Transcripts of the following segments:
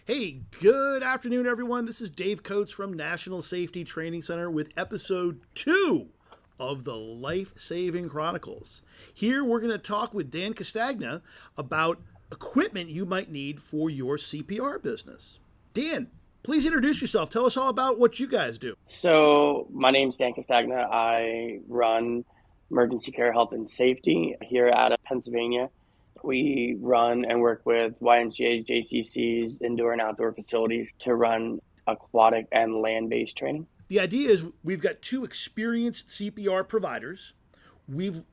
Hey, good afternoon, everyone. This is Dave Kotz from National Safety Training Center with episode 2 of the Life Saving Chronicles. Here we're going to talk with Dan Castagna about equipment you might need for your CPR business. Dan, please introduce yourself. Tell us all about what you guys do. So my name's Dan Castagna. I run emergency care health and safety here out of Pennsylvania. We run and work with YMCA's, JCC's, indoor and outdoor facilities to run aquatic and land-based training. The idea is we've got 2 experienced CPR providers. We've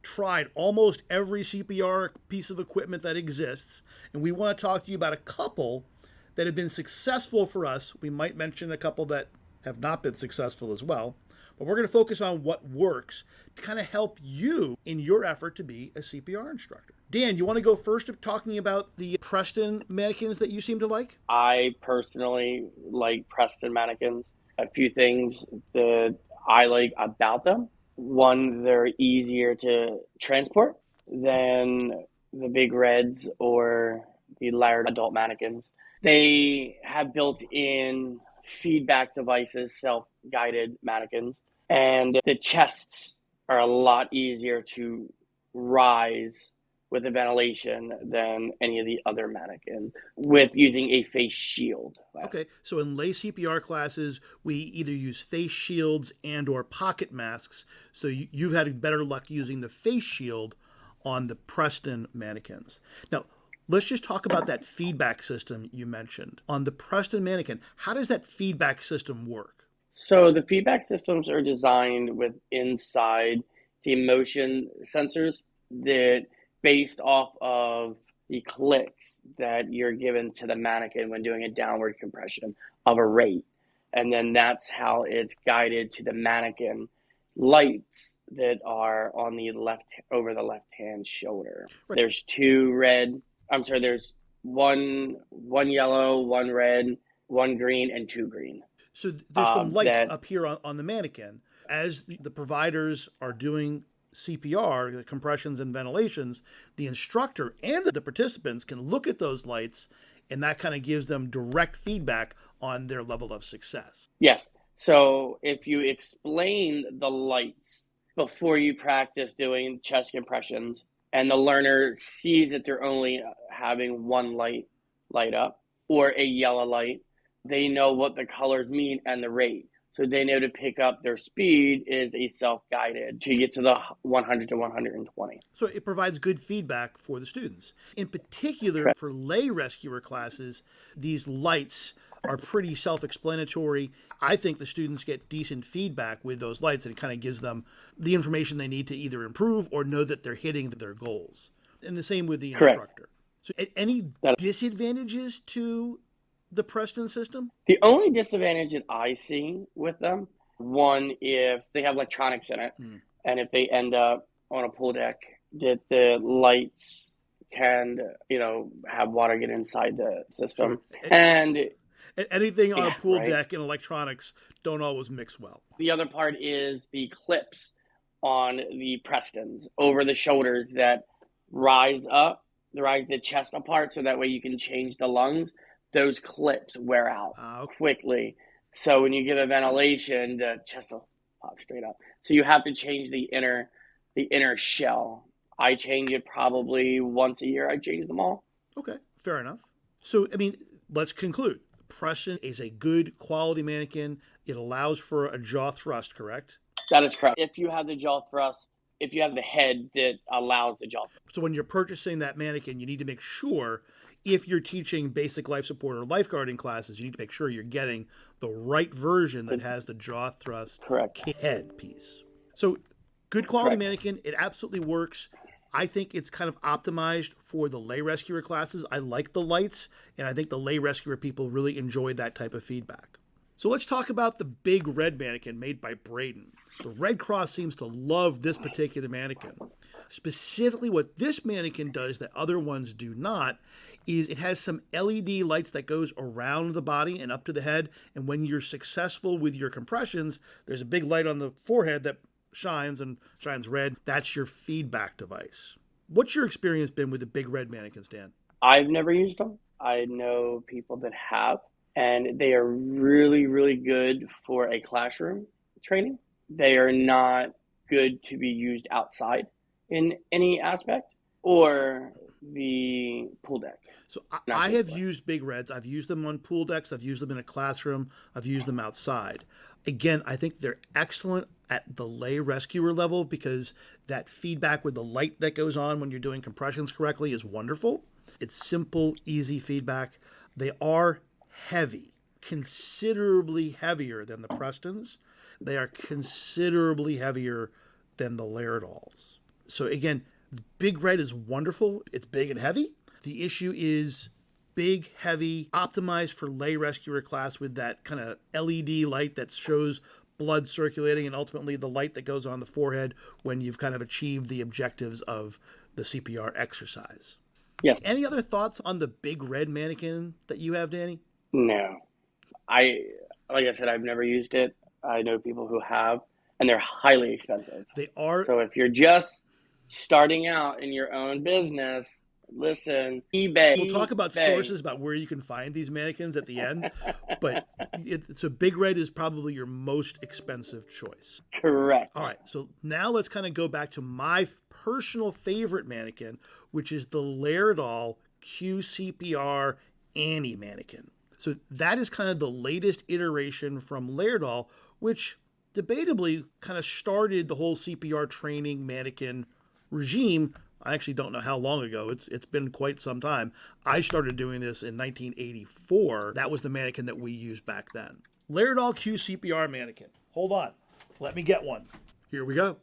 tried almost every CPR piece of equipment that exists, and we want to talk to you about a couple that have been successful for us. We might mention a couple that have not been successful as well, but we're going to focus on what works to kind of help you in your effort to be a CPR instructor. Dan, you want to go first of talking about the Preston mannequins that you seem to like? I personally like Preston mannequins. A few things that I like about them. One, they're easier to transport than the big reds or the Laerdal adult mannequins. They have built-in feedback devices, self-guided mannequins, and the chests are a lot easier to rise with the ventilation than any of the other mannequins with using a face shield. Okay, so in lay CPR classes, we either use face shields and or pocket masks. So you've had better luck using the face shield on the Preston mannequins. Now, let's just talk about that feedback system you mentioned. On the Preston mannequin, how does that feedback system work? So the feedback systems are designed with inside the motion sensors that based off of the clicks that you're given to the mannequin when doing a downward compression of a rate. And then that's how it's guided to the mannequin lights that are on the left, over the left-hand shoulder. Right. There's there's one yellow, one red, one green, and 2 green. So there's some lights up here on the mannequin. As the providers are doing CPR, the compressions and ventilations, the instructor and the participants can look at those lights, and that kind of gives them direct feedback on their level of success. Yes. So if you explain the lights before you practice doing chest compressions, and the learner sees that they're only having one light up or a yellow light, they know what the colors mean and the rate. So they know to pick up their speed is a self-guided to get to the 100 to 120. So it provides good feedback for the students. In particular, correct, for lay rescuer classes, these lights are pretty self-explanatory. I think the students get decent feedback with those lights, and it kind of gives them the information they need to either improve or know that they're hitting their goals. And the same with the instructor. Correct. So any disadvantages to the Preston system? The only disadvantage that I see with them, one, if they have electronics in it, and if they end up on a pool deck, that the lights can, have water get inside the system. Sure. And anything on a pool deck and electronics don't always mix well. The other part is the clips on the Prestons over the shoulders that rise the chest apart, so that way you can change the lungs. Those clips wear out quickly. So when you give a ventilation, the chest will pop straight up. So you have to change the inner shell. I change it probably once a year. I change them all. Okay, fair enough. So, let's conclude. Preston is a good quality mannequin. It allows for a jaw thrust, correct? That is correct. If you have the jaw thrust, if you have the head that allows the jaw thrust. So when you're purchasing that mannequin, you need to make sure, if you're teaching basic life support or lifeguarding classes, you need to make sure you're getting the right version that has the jaw thrust head piece. So good quality mannequin, it absolutely works. I think it's kind of optimized for the lay rescuer classes. I like the lights, and I think the lay rescuer people really enjoy that type of feedback. So let's talk about the big red mannequin made by Braden. The Red Cross seems to love this particular mannequin. Specifically, what this mannequin does that other ones do not is it has some LED lights that goes around the body and up to the head. And when you're successful with your compressions, there's a big light on the forehead that shines red. That's your feedback device. What's your experience been with the big red mannequins, Dan? I've never used them. I know people that have, and they are really, really good for a classroom training. They are not good to be used outside in any aspect, or the pool deck. So I have used Big Reds. I've used them on pool decks. I've used them in a classroom. I've used them outside. Again, I think they're excellent at the lay rescuer level because that feedback with the light that goes on when you're doing compressions correctly is wonderful. It's simple, easy feedback. They are heavy, considerably heavier than the Prestons. They are considerably heavier than the Laerdals. So again, Big Red is wonderful. It's big and heavy. The issue is big, heavy, optimized for lay rescuer class with that kind of LED light that shows blood circulating and ultimately the light that goes on the forehead when you've kind of achieved the objectives of the CPR exercise. Yes. Any other thoughts on the Big Red mannequin that you have, Danny? No. Like I said, I've never used it. I know people who have, and they're highly expensive. They are. So if you're just starting out in your own business, listen, eBay. We'll talk about sources about where you can find these mannequins at the end, but so Big Red is probably your most expensive choice. Correct. All right, so now let's kind of go back to my personal favorite mannequin, which is the Laerdal QCPR Annie mannequin. So that is kind of the latest iteration from Laerdal, which debatably kind of started the whole CPR training mannequin regime. I actually don't know how long ago. It's been quite some time. I started doing this in 1984. That was the mannequin that we used back then. Laerdal QCPR mannequin. Hold on. Let me get one. Here we go.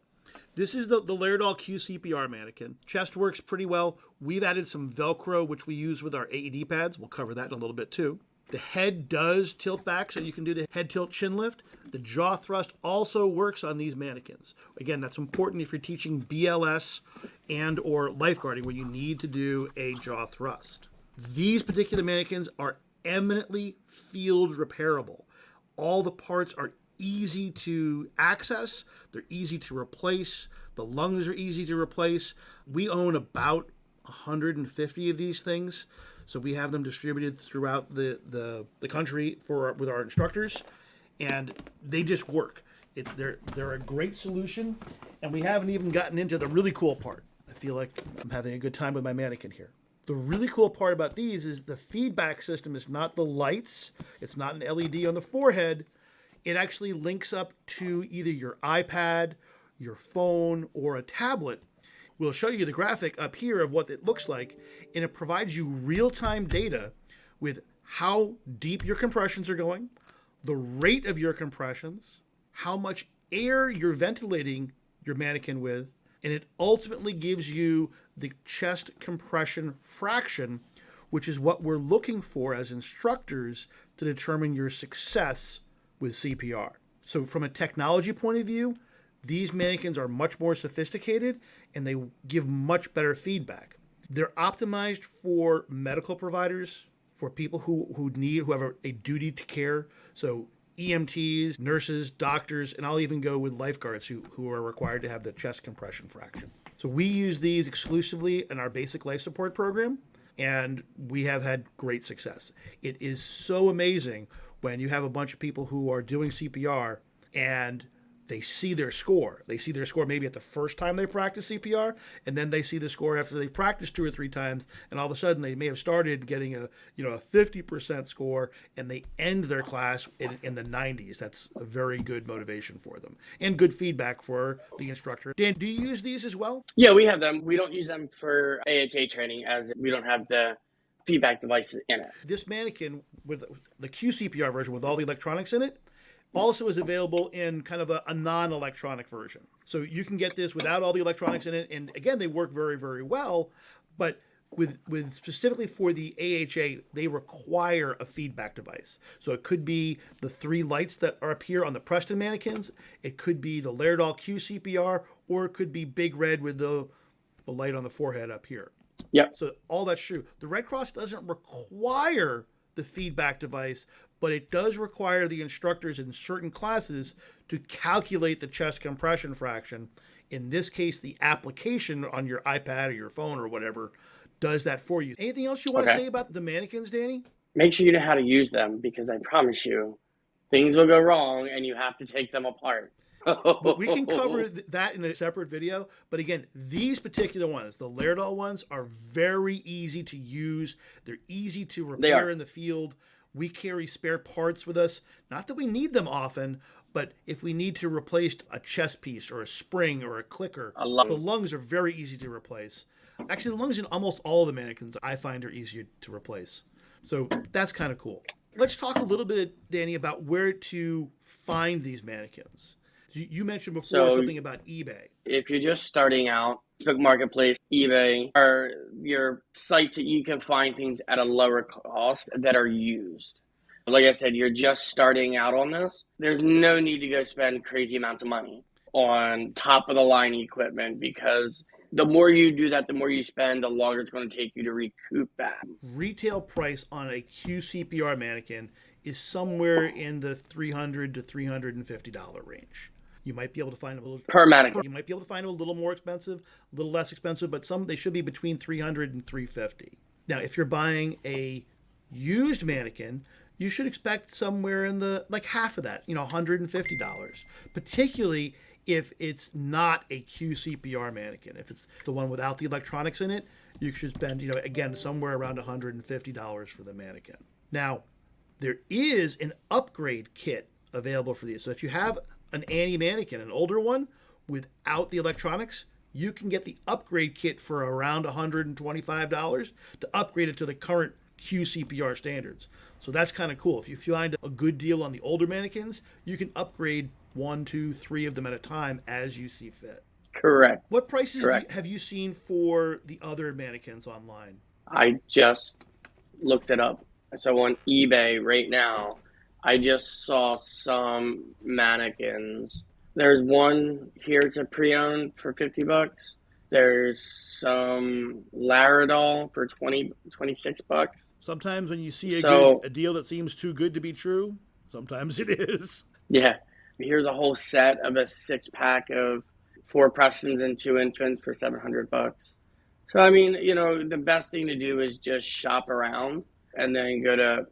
This is the Laerdal QCPR mannequin. Chest works pretty well. We've added some Velcro, which we use with our AED pads. We'll cover that in a little bit too. The head does tilt back, so you can do the head tilt chin lift. The jaw thrust also works on these mannequins. Again, that's important if you're teaching BLS and or lifeguarding where you need to do a jaw thrust. These particular mannequins are eminently field repairable. All the parts are easy to access. They're easy to replace. The lungs are easy to replace. We own about 150 of these things. So we have them distributed throughout the country with our instructors, and they just work. They're a great solution, and we haven't even gotten into the really cool part. I feel like I'm having a good time with my mannequin here. The really cool part about these is the feedback system is not the lights. It's not an LED on the forehead. It actually links up to either your iPad, your phone, or a tablet. We'll show you the graphic up here of what it looks like, and it provides you real-time data with how deep your compressions are going, the rate of your compressions, how much air you're ventilating your mannequin with, and it ultimately gives you the chest compression fraction, which is what we're looking for as instructors to determine your success with CPR. So from a technology point of view, these mannequins are much more sophisticated and they give much better feedback. They're optimized for medical providers, for people who have a duty to care. So EMTs, nurses, doctors, and I'll even go with lifeguards who are required to have the chest compression fraction. So we use these exclusively in our basic life support program, and we have had great success. It is so amazing when you have a bunch of people who are doing CPR and they see their score. They see their score maybe at the first time they practice CPR, and then they see the score after they've practiced 2 or 3 times, and all of a sudden they may have started getting a 50% score, and they end their class in the 90s. That's a very good motivation for them, and good feedback for the instructor. Dan, do you use these as well? Yeah, we have them. We don't use them for AHA training as we don't have the feedback devices in it. This mannequin with the QCPR version with all the electronics in it also is available in kind of a non-electronic version. So you can get this without all the electronics in it. And again, they work very, very well. But with specifically for the AHA, they require a feedback device. So it could be the 3 lights that are up here on the Preston mannequins. It could be the Laerdal QCPR, or it could be Big Red with the light on the forehead up here. Yep. So all that's true. The Red Cross doesn't require the feedback device, but it does require the instructors in certain classes to calculate the chest compression fraction In this case, the application on your iPad or your phone or whatever does that for you. Anything else you want to say about the mannequins, Danny? Make sure you know how to use them, because I promise you, things will go wrong and you have to take them apart. We can cover that in a separate video. But again, these particular ones, the Laerdal ones, are very easy to use. They're easy to repair in the field. We carry spare parts with us. Not that we need them often, but if we need to replace a chest piece or a spring or a clicker, the lungs are very easy to replace. Actually, the lungs in almost all of the mannequins I find are easier to replace. So that's kind of cool. Let's talk a little bit, Danny, about where to find these mannequins. You mentioned before something about eBay. If you're just starting out, Facebook Marketplace, eBay are your sites that you can find things at a lower cost that are used. Like I said, you're just starting out on this. There's no need to go spend crazy amounts of money on top of the line equipment, because the more you do that, the more you spend, the longer it's going to take you to recoup that. Retail price on a QCPR mannequin is somewhere in the $300 to $350 range. You might be able to find a little per mannequin. You might be able to find a little more expensive, a little less expensive, but they should be between $300 and $350. Now, if you're buying a used mannequin, you should expect somewhere in the half of that, $150. Particularly if it's not a QCPR mannequin. If it's the one without the electronics in it, you should spend, again, somewhere around $150 for the mannequin. Now, there is an upgrade kit available for these. So if you have an Annie mannequin, an older one, without the electronics, you can get the upgrade kit for around $125 to upgrade it to the current QCPR standards. So that's kind of cool. If you find a good deal on the older mannequins, you can upgrade 1, 2, 3 of them at a time as you see fit. Correct. What prices have you seen for the other mannequins online? I just looked it up. So on eBay right now, I just saw some mannequins. There's one here, it's a pre-owned for $50. There's some Laerdal for $26. Sometimes when you see a deal that seems too good to be true, sometimes it is. Yeah. Here's a whole set of a 6-pack of 4 Prestons and 2 infants for $700. So, I mean, the best thing to do is just shop around and then go to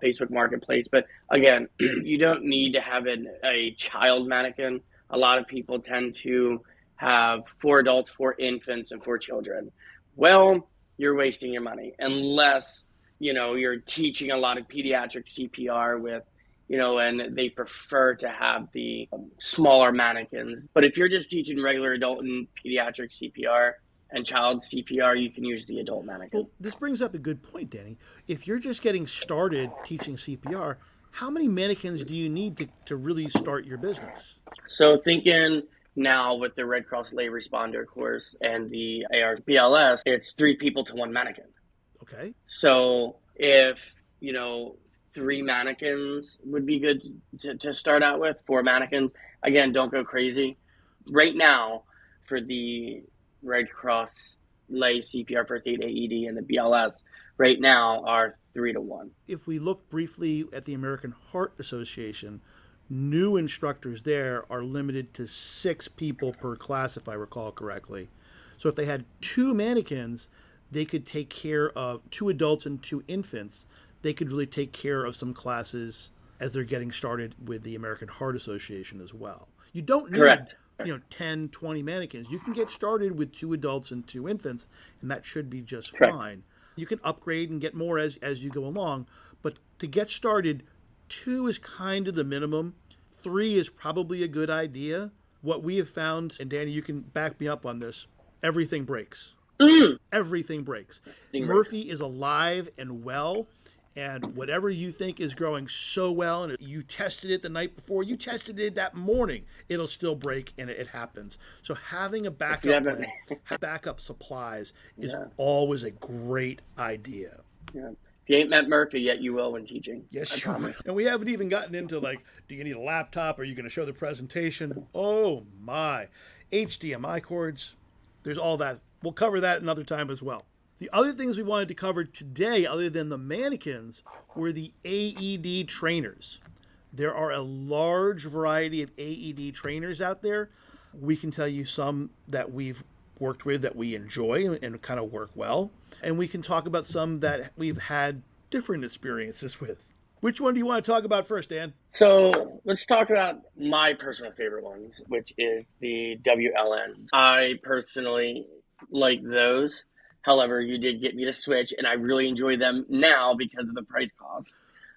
Facebook Marketplace. But again, you don't need to have a child mannequin. A lot of people tend to have 4 adults, 4 infants, and 4 children. Well, you're wasting your money unless, you're teaching a lot of pediatric CPR with, and they prefer to have the smaller mannequins. But if you're just teaching regular adult and pediatric CPR and child CPR, you can use the adult mannequin. Well, this brings up a good point, Danny. If you're just getting started teaching CPR, how many mannequins do you need to really start your business? So thinking now with the Red Cross Lay Responder course and the AR BLS, it's 3 people to 1 mannequin. Okay. So if, 3 mannequins would be good to start out with, 4 mannequins. Again, don't go crazy. Right now, for the Red Cross Lay CPR First Aid AED and the BLS right now are 3 to 1. If we look briefly at the American Heart Association, new instructors there are limited to 6 people per class, if I recall correctly. So if they had 2 mannequins, they could take care of 2 adults and 2 infants. They could really take care of some classes as they're getting started with the American Heart Association as well. You don't need 10, 20 mannequins. You can get started with 2 adults and 2 infants, and that should be just fine. You can upgrade and get more as you go along, but to get started, 2 is kind of the minimum. 3 is probably a good idea. What we have found, and Danny, you can back me up on this, everything breaks. Everything breaks. Murphy is alive and well, and whatever you think is growing so well, and you tested it the night before, you tested it that morning, it'll still break, and it happens. So having a backup plan, backup supplies is always a great idea. Yeah. If you ain't met Murphy yet, you will when teaching. Yes, you will. And we haven't even gotten into do you need a laptop? Are you going to show the presentation? Oh my. HDMI cords. There's all that. We'll cover that another time as well. The other things we wanted to cover today, other than the mannequins, were the AED trainers. There are a large variety of AED trainers out there. We can tell you some that we've worked with that we enjoy and kind of work well. And we can talk about some that we've had different experiences with. Which one do you want to talk about first, Dan? So let's talk about my personal favorite ones, which is the WLN. I personally like those. However, you did get me to switch, and I really enjoy them now because of the price cost.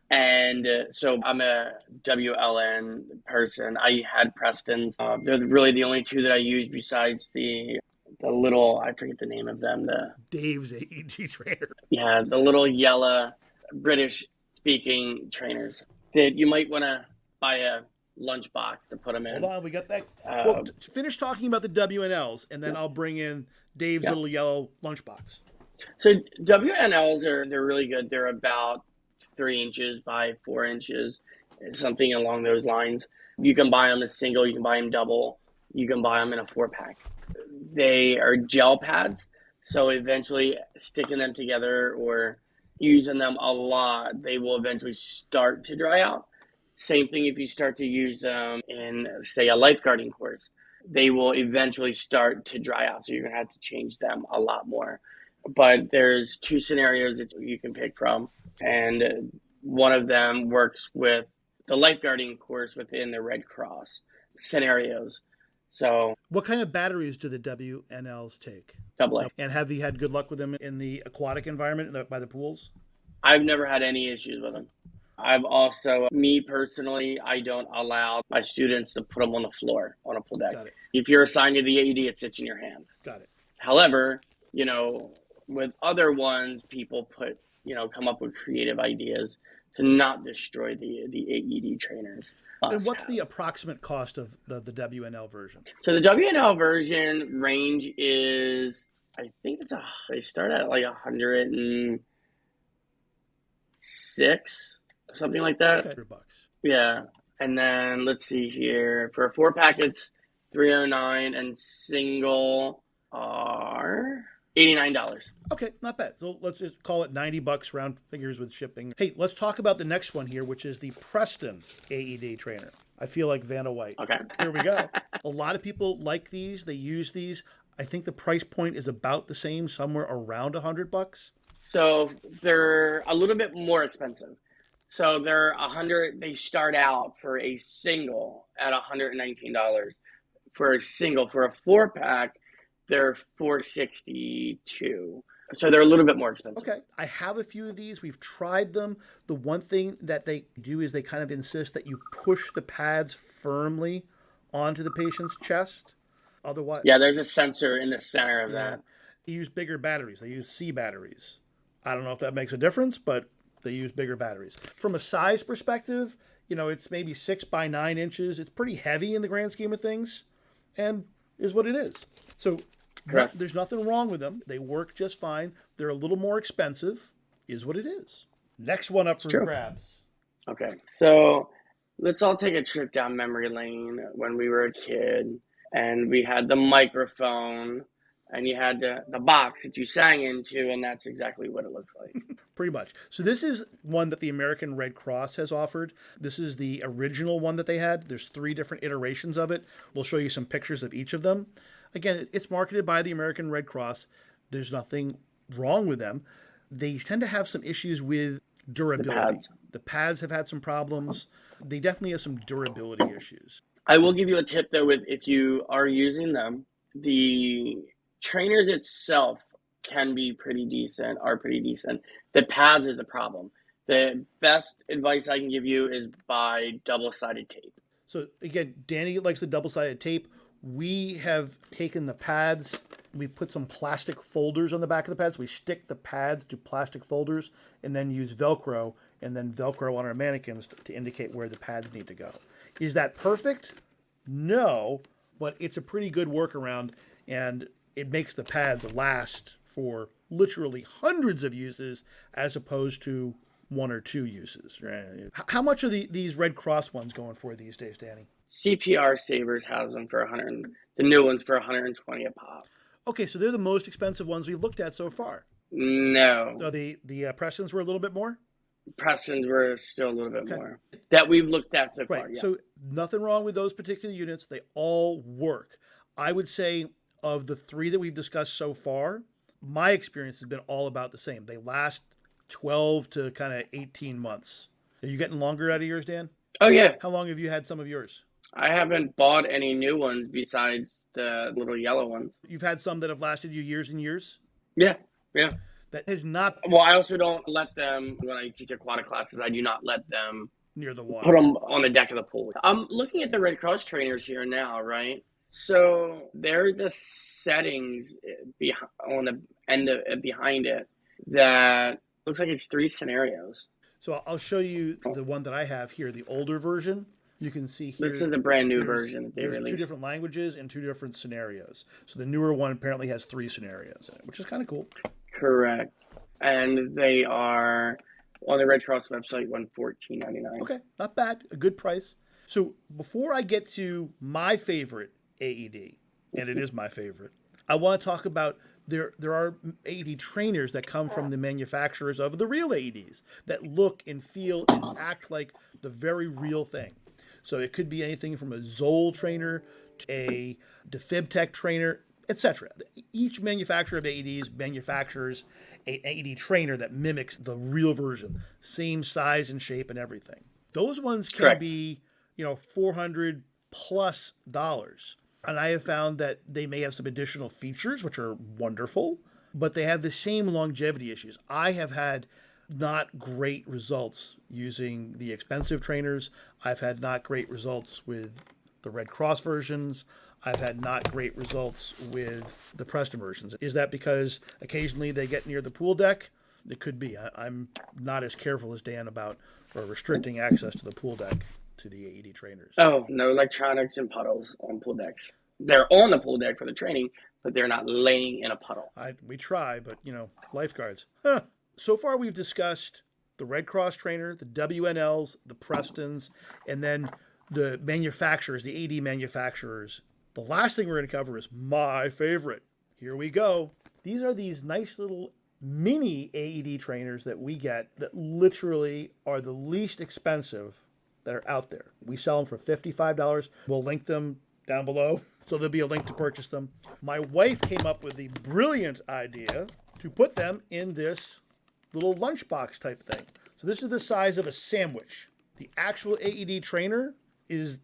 And so I'm a WLN person. I had Preston's. They're really the only two that I use besides the little, I forget the name of them. Dave's AED trainer. Yeah, the little yellow British speaking trainers that you might want to buy a lunchbox to put them in. Hold on, we got that. Well, finish talking about the WNLs, and then I'll bring in Dave's little yellow lunchbox. So WNLs they're really good. They're about 3 inches by 4 inches, something along those lines. You can buy them as single, you can buy them double, you can buy them in a 4-pack. They are gel pads, so eventually sticking them together or using them a lot, they will eventually start to dry out. Same thing if you start to use them in, say, a lifeguarding course. They will eventually start to dry out, so you're going to have to change them a lot more. But there's 2 scenarios that you can pick from, and one of them works with the lifeguarding course within the Red Cross scenarios. So, what kind of batteries do the WNLs take? AA. And have you had good luck with them in the aquatic environment by the pools? I've never had any issues with them. I've also, me personally, I don't allow my students to put them on the floor on a pool deck. Got it. If you're assigned to the AED, it sits in your hand. Got it. However, with other ones, people come up with creative ideas to not destroy the AED trainers. And what's the approximate cost of the WNL version? So the WNL version range is, I think they start at like 106, something like that. Okay. $100. Yeah. And then let's see here. For a 4-pack, it's $309, and single are $89. Okay, not bad. So let's just call it $90 round figures with shipping. Hey, let's talk about the next one here, which is the Preston AED trainer. I feel like Vanna White. Okay. Here we go. A lot of people like these. They use these. I think the price point is about the same, somewhere around $100. So they're a little bit more expensive. So they're they start out for a single at $119. For a single, for a 4-pack, they're $462. So they're a little bit more expensive. Okay. I have a few of these. We've tried them. The one thing that they do is they kind of insist that you push the pads firmly onto the patient's chest. Otherwise, yeah, there's a sensor in the center of that. They use bigger batteries. They use C batteries. I don't know if that makes a difference, but they use bigger batteries. From a size perspective, it's maybe 6 by 9 inches. It's pretty heavy in the grand scheme of things, and is what it is. So there's nothing wrong with them. They work just fine. They're a little more expensive, is what it is. Next one up for grabs. Okay, so let's all take a trip down memory lane when we were a kid, and we had the microphone, and you had the box that you sang into, and that's exactly what it looks like. Pretty much. So this is one that the American Red Cross has offered. This is the original one that they had. There's 3 different iterations of it. We'll show you some pictures of each of them. Again, it's marketed by the American Red Cross. There's nothing wrong with them. They tend to have some issues with durability. The pads have had some problems. They definitely have some durability issues. I will give you a tip, though, if you are using them. The trainers itself can be pretty decent, are pretty decent. The pads is the problem. The best advice I can give you is buy double-sided tape. So again, Danny likes the double-sided tape. We have taken the pads, we put some plastic folders on the back of the pads. We stick the pads to plastic folders and then use Velcro, and then Velcro on our mannequins to indicate where the pads need to go. Is that perfect? No, but it's a pretty good workaround, and it makes the pads last for literally hundreds of uses as opposed to 1 or 2 uses. Right? How much are these Red Cross ones going for these days, Danny? CPR Savers has them for $100. The new ones for $120 a pop. Okay, so they're the most expensive ones we've looked at so far. No. So the Prestons were a little bit more? Prestons were still a little bit more. That we've looked at so far, right. So nothing wrong with those particular units. They all work. I would say of the three that we've discussed so far, my experience has been all about the same. They last 12 to kind of 18 months. Are you getting longer out of yours, Dan? Oh, yeah. How long have you had some of yours? I haven't bought any new ones besides the little yellow ones. You've had some that have lasted you years and years? Yeah, yeah. That has not... Well, I also don't let them, when I teach aquatic classes, I do not let them near the water. Put them on the deck of the pool. I'm looking at the Red Cross trainers here now, right? So there's a settings on the end of, behind it that looks like it's 3 scenarios. So I'll show you the one that I have here, the older version. You can see here. This is the brand new version that they released. There's 2 different languages and 2 different scenarios. So the newer one apparently has 3 scenarios in it, which is kind of cool. Correct. And they are on the Red Cross website, $14.99. Okay, not bad. A good price. So before I get to my favorite AED, and it is my favorite, I want to talk about there are AED trainers that come from the manufacturers of the real AEDs that look and feel and act like the very real thing. So it could be anything from a Zoll trainer to a DefibTech trainer, etc. Each manufacturer of AEDs manufactures an AED trainer that mimics the real version, same size and shape and everything. Those ones can Correct. be, $400 plus. And I have found that they may have some additional features, which are wonderful, but they have the same longevity issues. I have had not great results using the expensive trainers. I've had not great results with the Red Cross versions. I've had not great results with the Preston versions. Is that because occasionally they get near the pool deck? It could be. I'm not as careful as Dan about restricting access to the pool deck to the AED trainers. Oh, no electronics and puddles on pool decks. They're on the pool deck for the training, but they're not laying in a puddle. We try, but, lifeguards. Huh. So far we've discussed the Red Cross trainer, the WNLs, the Prestons, and then the manufacturers, the AED manufacturers. The last thing we're going to cover is my favorite. Here we go. These are these nice little mini AED trainers that we get that literally are the least expensive that are out there. We sell them for $55. We'll link them down below, so there'll be a link to purchase them. My wife came up with the brilliant idea to put them in this little lunchbox type thing. So this is the size of a sandwich. The actual AED trainer is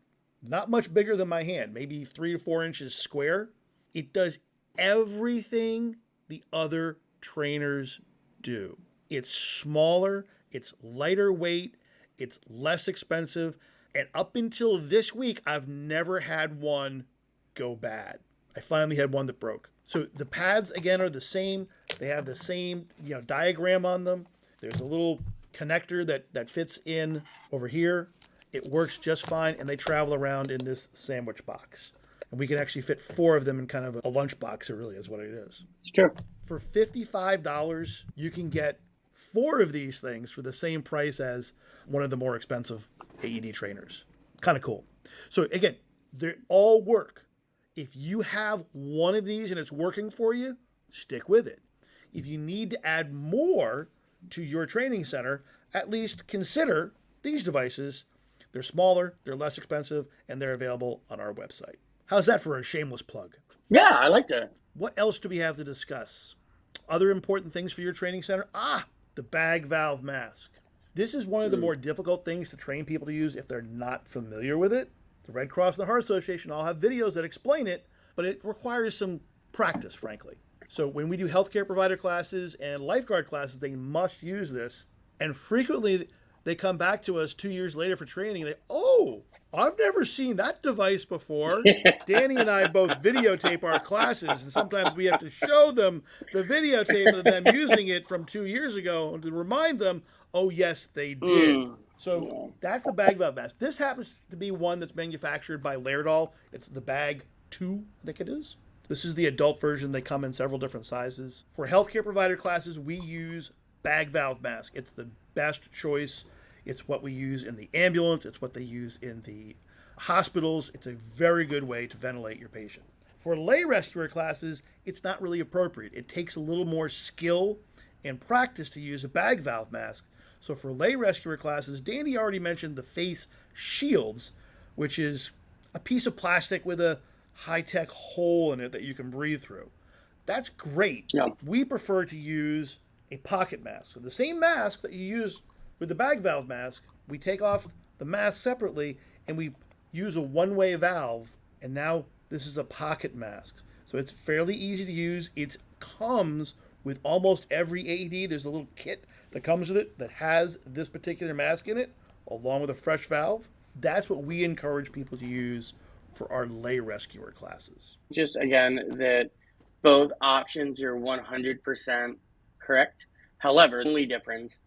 not much bigger than my hand, maybe 3 to 4 inches square. It does everything the other trainers do. It's smaller, it's lighter weight, it's less expensive, and up until this week, I've never had one go bad. I finally had one that broke. So the pads, again, are the same. They have the same, diagram on them. There's a little connector that fits in over here. It works just fine, and they travel around in this sandwich box. And we can actually fit 4 of them in kind of a lunch box, it really is what it is. It's true. For $55, you can get 4 of these things for the same price as one of the more expensive AED trainers. Kind of cool. So again, they all work. If you have one of these and it's working for you, stick with it. If you need to add more to your training center, at least consider these devices. They're smaller, they're less expensive, and they're available on our website. How's that for a shameless plug? Yeah, I like that. What else do we have to discuss? Other important things for your training center? The bag valve mask. This is one of the more difficult things to train people to use if they're not familiar with it. The Red Cross and the Heart Association all have videos that explain it, but it requires some practice, frankly. So when we do healthcare provider classes and lifeguard classes, they must use this. And frequently they come back to us 2 years later for training. I've never seen that device before. Danny and I both videotape our classes, and sometimes we have to show them the videotape of them using it from 2 years ago to remind them, oh, yes, they did. So that's the bag valve mask. This happens to be one that's manufactured by Laerdal. It's the bag 2, I think it is. This is the adult version. They come in several different sizes. For healthcare provider classes, we use bag valve mask. It's the best choice. It's what we use in the ambulance. It's what they use in the hospitals. It's a very good way to ventilate your patient. For lay rescuer classes, it's not really appropriate. It takes a little more skill and practice to use a bag valve mask. So for lay rescuer classes, Danny already mentioned the face shields, which is a piece of plastic with a high-tech hole in it that you can breathe through. That's great. Yeah. We prefer to use a pocket mask. So the same mask that you use with the bag valve mask, we take off the mask separately and we use a one-way valve, and now this is a pocket mask. So it's fairly easy to use. It comes with almost every AED. There's a little kit that comes with it that has this particular mask in it, along with a fresh valve. That's what we encourage people to use for our lay rescuer classes. Just again, that both options are 100% correct. However, the only difference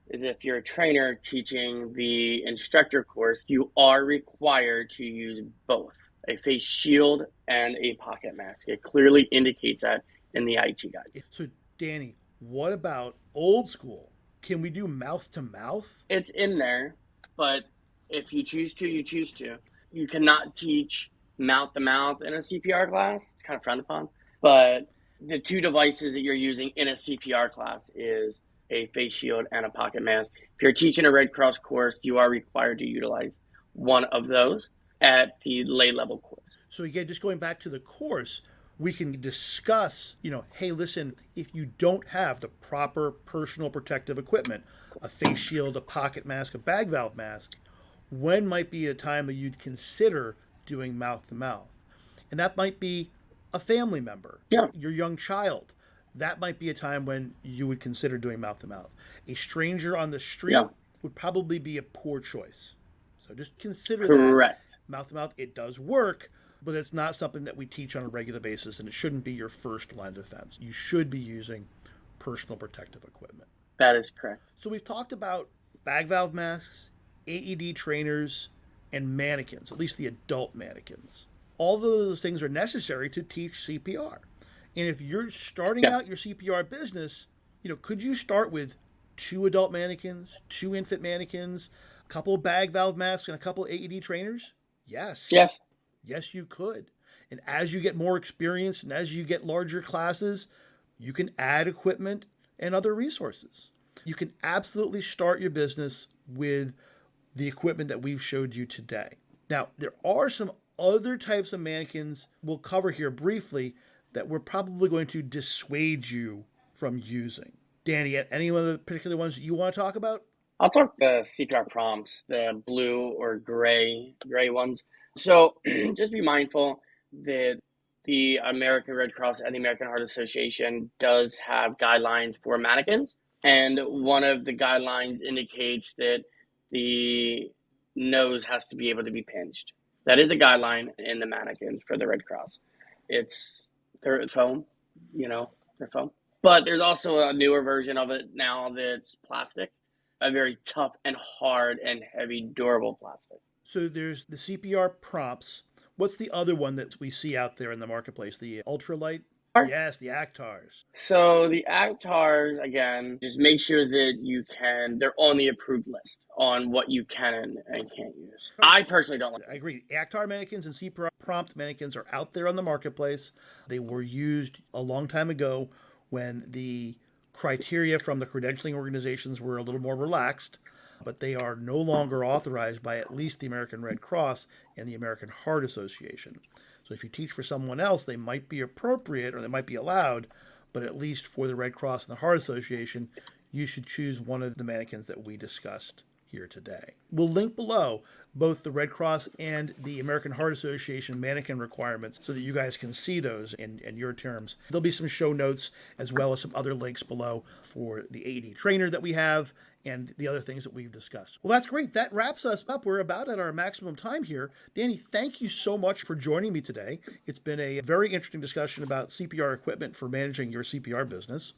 is if you're a trainer teaching the instructor course, you are required to use both a face shield and a pocket mask. It clearly indicates that in the IT guide. So, Danny, what about old school? Can we do mouth to mouth? It's in there, but if you choose to, you choose to. You cannot teach mouth to mouth in a CPR class. It's kind of frowned upon. But the two devices that you're using in a CPR class is a face shield and a pocket mask. If you're teaching a Red Cross course, you are required to utilize one of those at the lay level course. So again, just going back to the course, we can discuss, hey, listen, if you don't have the proper personal protective equipment, a face shield, a pocket mask, a bag valve mask, when might be a time that you'd consider doing mouth to mouth? And that might be a family member, your young child. That might be a time when you would consider doing mouth to mouth. A stranger on the street would probably be a poor choice. So just consider that. Mouth to mouth, it does work, but it's not something that we teach on a regular basis, and it shouldn't be your first line of defense. You should be using personal protective equipment. That is correct. So we've talked about bag valve masks, AED trainers, and mannequins, at least the adult mannequins. All of those things are necessary to teach CPR. And if you're starting out your CPR business, could you start with 2 adult mannequins, 2 infant mannequins, a couple of bag valve masks, and a couple of AED trainers? Yes. Yes, you could. And as you get more experience and as you get larger classes, you can add equipment and other resources. You can absolutely start your business with the equipment that we've showed you today. Now, there are some other types of mannequins we'll cover here briefly that we're probably going to dissuade you from using. Danny, any of the particular ones that you want to talk about? I'll talk the CPR prompts, the blue or gray ones. So just be mindful that the American Red Cross and the American Heart Association does have guidelines for mannequins. And one of the guidelines indicates that the nose has to be able to be pinched. That is a guideline in the mannequins for the Red Cross. They're foam, they're foam. But there's also a newer version of it now that's plastic, a very tough and hard and heavy, durable plastic. So there's the CPR prompts. What's the other one that we see out there in the marketplace? The ultralight? Yes, the Actars. So the Actars, again, just make sure that they're on the approved list on what you can and can't use. I personally don't like I agree. Actar mannequins and CPR prompt mannequins are out there on the marketplace. They were used a long time ago when the criteria from the credentialing organizations were a little more relaxed, but they are no longer authorized by at least the American Red Cross and the American Heart Association. So if you teach for someone else, they might be appropriate or they might be allowed, but at least for the Red Cross and the Heart Association, you should choose one of the mannequins that we discussed here today. We'll link below both the Red Cross and the American Heart Association mannequin requirements so that you guys can see those in your terms. There'll be some show notes as well as some other links below for the AED trainer that we have and the other things that we've discussed. Well, that's great. That wraps us up. We're about at our maximum time here. Danny, thank you so much for joining me today. It's been a very interesting discussion about CPR equipment for managing your CPR business.